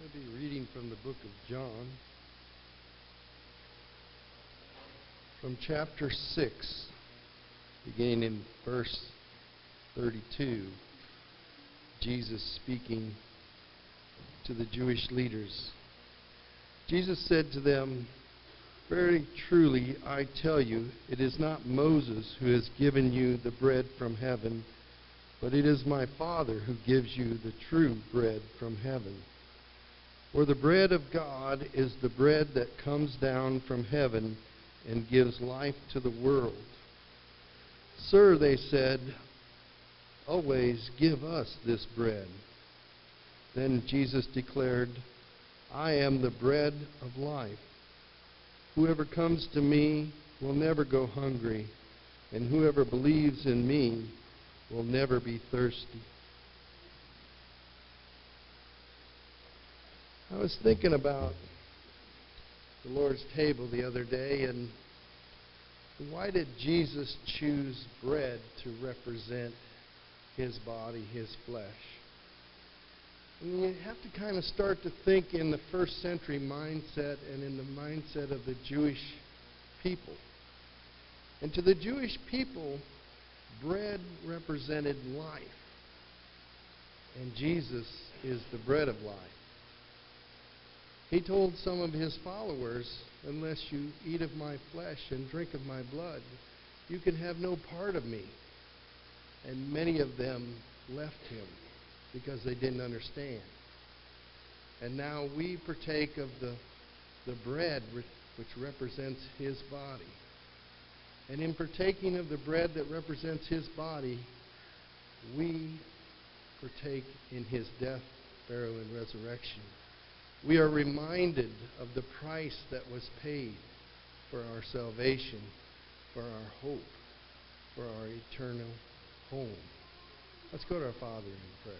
I'll be reading from the book of John, from chapter 6, beginning in verse 32. Jesus speaking to the Jewish leaders. Jesus said to them, "Very truly I tell you, it is not Moses who has given you the bread from heaven, but it is my Father who gives you the true bread from heaven. For the bread of God is the bread that comes down from heaven and gives life to the world." "Sir," they said, "always give us this bread." Then Jesus declared, "I am the bread of life. Whoever comes to me will never go hungry, and whoever believes in me will never be thirsty." I was thinking about the Lord's table the other day, and why did Jesus choose bread to represent his body, his flesh? And you have to kind of start to think in the first century mindset and in the mindset of the Jewish people. And to the Jewish people, bread represented life. And Jesus is the bread of life. He told some of his followers, "Unless you eat of my flesh and drink of my blood, you can have no part of me." And many of them left him because they didn't understand. And now we partake of the bread which represents his body. And in partaking of the bread that represents his body, we partake in his death, burial, and resurrection. We are reminded of the price that was paid for our salvation, for our hope, for our eternal home. Let's go to our Father in prayer.